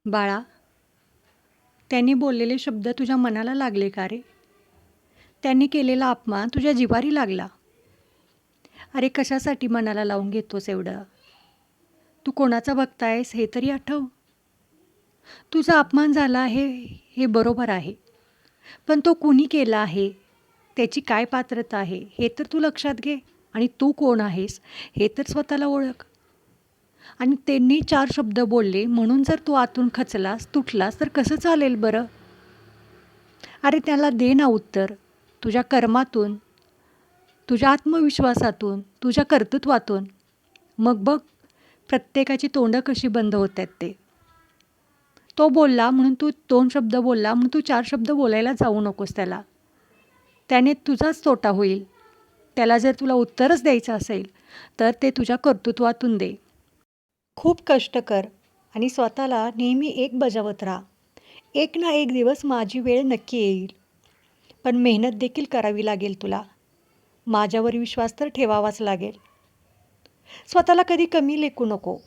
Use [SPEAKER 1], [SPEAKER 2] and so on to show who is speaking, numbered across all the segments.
[SPEAKER 1] बाळा, त्यांनी बोललेले शब्द तुझ्या मनाला लागले का रे? त्यांनी केलेला अपमान तुझ्या जिव्हारी लागला. अरे कशासाठी मनाला लावून घेतोस एवढं? तू कोणाचा भक्त आहेस हे तरी आठव. तुझा अपमान झाला आहे हे बरोबर आहे, पण तो कुणी केला आहे, त्याची काय पात्रता आहे हे तर तू लक्षात घे. आणि तू कोण आहेस हे तर स्वतःला ओळख. आणि त्यांनी 4 शब्द बोलले म्हणून जर तू आतून खचलास, तुटलास तर कसं चालेल बरं? अरे त्याला दे ना उत्तर. तुझ्या कर्मातून, तुझ्या आत्मविश्वासातून, तुझ्या कर्तृत्वातून. मग बघ प्रत्येकाची तोंडं कशी बंद होत आहेत ते. तो बोलला म्हणून तू 2 शब्द बोलला म्हणून तू 4 शब्द बोलायला जाऊ नकोस त्याला. त्याने तुझाच तोटा होईल. त्याला जर तुला उत्तरच द्यायचं असेल तर ते तुझ्या कर्तृत्वातून दे. खूप कष्ट कर आणि स्वतःला नेहमी एक बजावत राहा. एक ना एक दिवस माझी वेळ नक्की येईल, पण मेहनत देखील करावी लागेल तुला. माझ्यावर विश्वास तर ठेवावाच लागेल. स्वतःला कधी कमी लेखू नको.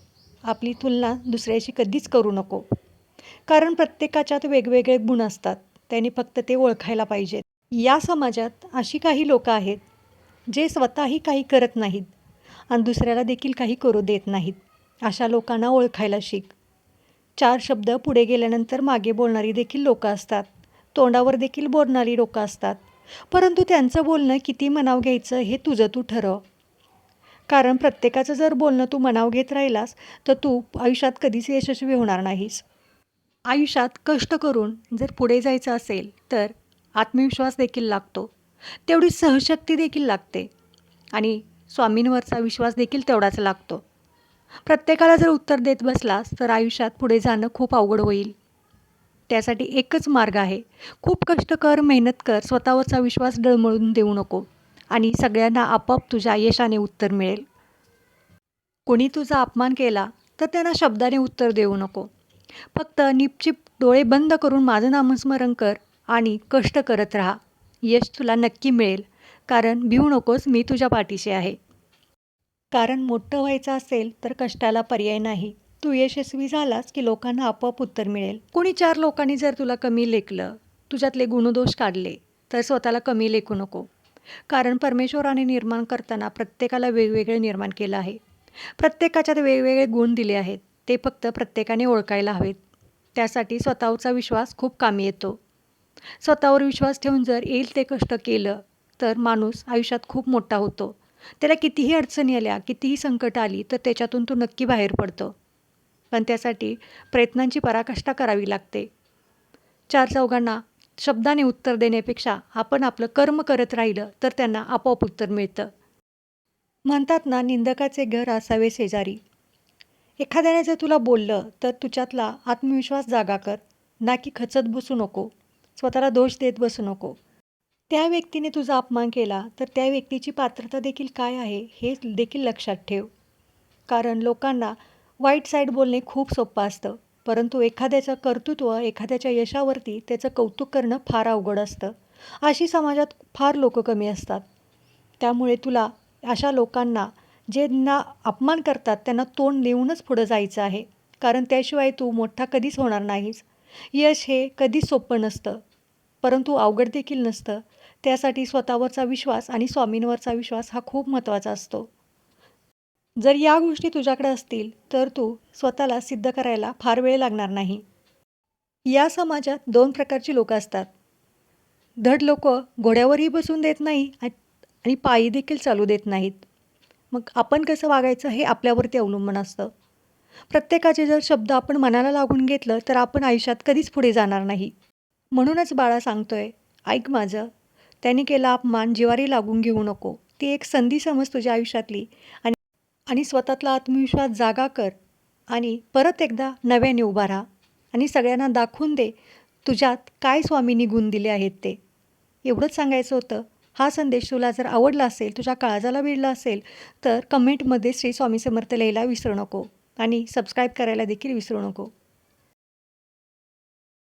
[SPEAKER 1] आपली तुलना दुसऱ्याशी कधीच करू नको. कारण प्रत्येकाच्यात वेगवेगळे गुण असतात. त्यांनी फक्त ते ओळखायला पाहिजेत. या समाजात अशी काही लोकं आहेत जे स्वतःही काही करत नाहीत आणि दुसऱ्याला देखील काही करू देत नाहीत. अशा लोकांना ओळखायला शिक. 4 शब्द पुढे गेल्यानंतर मागे बोलणारी देखील लोकं असतात. तोंडावर देखील बोलणारी लोकं असतात. परंतु त्यांचं बोलणं किती मनाव घ्यायचं हे तुझं तू ठरव. कारण प्रत्येकाचं जर बोलणं तू मनाव घेत राहिलास तर तू आयुष्यात कधीच यशस्वी होणार नाहीस. आयुष्यात कष्ट करून जर पुढे जायचं असेल तर आत्मविश्वास देखील लागतो. तेवढी सहनशक्ती देखील लागते आणि स्वामींवरचा विश्वास देखील तेवढाच लागतो. प्रत्येकाला जर उत्तर देत बसलास तर आयुष्यात पुढे जाणं खूप अवघड होईल. त्यासाठी एकच मार्ग आहे. खूप कष्ट कर, मेहनत कर, स्वतःवरचा विश्वास डळमळून देऊ नको आणि सगळ्यांना आपोआप तुझ्या यशाने उत्तर मिळेल. कोणी तुझा अपमान केला तर त्यांना शब्दाने उत्तर देऊ नको. फक्त निपचिप डोळे बंद करून माझं नामस्मरण कर आणि कष्ट करत राहा. यश तुला नक्की मिळेल. कारण भिवू नकोस, मी तुझ्या पाठीशी आहे. कारण मोठं व्हायचं असेल तर कष्टाला पर्याय नाही. तू यशस्वी झालास की लोकांना आपोआप उत्तर मिळेल. कोणी 4 लोकांनी जर तुला कमी लेखलं, तुझ्यातले गुणदोष काढले तर स्वतःला कमी लेखू नको. कारण परमेश्वराने निर्माण करताना प्रत्येकाला वेगवेगळे निर्माण केलं आहे. प्रत्येकाच्यात वेगवेगळे गुण दिले आहेत. ते फक्त प्रत्येकाने ओळखायला हवेत. त्यासाठी स्वतःवरचा विश्वास खूप कामी येतो. स्वतःवर विश्वास ठेवून जर येईल ते कष्ट केलं तर माणूस आयुष्यात खूप मोठा होतो. त्याला कितीही अडचणी आल्या, कितीही संकट आली तर त्याच्यातून तो नक्की बाहेर पडतो. पण त्यासाठी प्रयत्नांची पराकाष्ठा करावी लागते. 4 चौघांना शब्दाने उत्तर देण्यापेक्षा आपण आपलं कर्म करत राहिलं तर त्यांना आपोआप उत्तर मिळतं. म्हणतात ना, निंदकाचे घर असावे शेजारी. एखाद्याने जर तुला बोललं तर तुझ्यातला आत्मविश्वास जागा कर. ना की खचत बसू नको. स्वतःला दोष देत बसू नको. त्या व्यक्तीने तुझा अपमान केला तर त्या व्यक्तीची पात्रता देखील काय आहे हे देखील लक्षात ठेव. कारण लोकांना वाईट साईड बोलणे खूप सोपं असतं, परंतु एखाद्याचं कर्तृत्व, एखाद्याच्या यशावरती त्याचं कौतुक करणं फार अवघड असतं. अशी समाजात फार लोकं कमी असतात. त्यामुळे तुला अशा लोकांना ज्यांना अपमान करतात त्यांना तोंड देऊनच पुढं जायचं आहे. कारण त्याशिवाय तू मोठा कधीच होणार नाहीस. यश हे कधीच सोपं नसतं, परंतु अवघड देखील नसतं. त्यासाठी स्वतःवरचा विश्वास आणि स्वामींवरचा विश्वास हा खूप महत्त्वाचा असतो. जर या गोष्टी तुझ्याकडे असतील तर तू स्वतःला सिद्ध करायला फार वेळ लागणार नाही. या समाजात 2 प्रकारची लोकं असतात. धड लोकं घोड्यावरही बसून देत नाही आणि पायी देखील चालू देत नाहीत. मग आपण कसं वागायचं हे आपल्यावरती अवलंबून असतं. प्रत्येकाचे जर शब्द आपण मनाला लागून घेतलं तर आपण आयुष्यात कधीच पुढे जाणार नाही. म्हणूनच बाळा सांगतोय, ऐक माझं. त्याने केला अपमान जिव्हारी लागून घेऊ नको. ती एक संधी समज तुझ्या आयुष्यातली आणि आणि स्वतःतला आत्मविश्वास जागा कर आणि परत एकदा नव्याने उभा राहा आणि सगळ्यांना दाखवून दे तुझ्यात काय स्वामींनी गुण दिले आहेत ते. एवढंच सांगायचं होतं. हा संदेश तुला जर आवडला असेल, तुझ्या काळजाला भिडला असेल तर कमेंटमध्ये श्री स्वामी समर्थ लिहायला विसरू नको आणि सबस्क्राईब करायला देखील विसरू नको.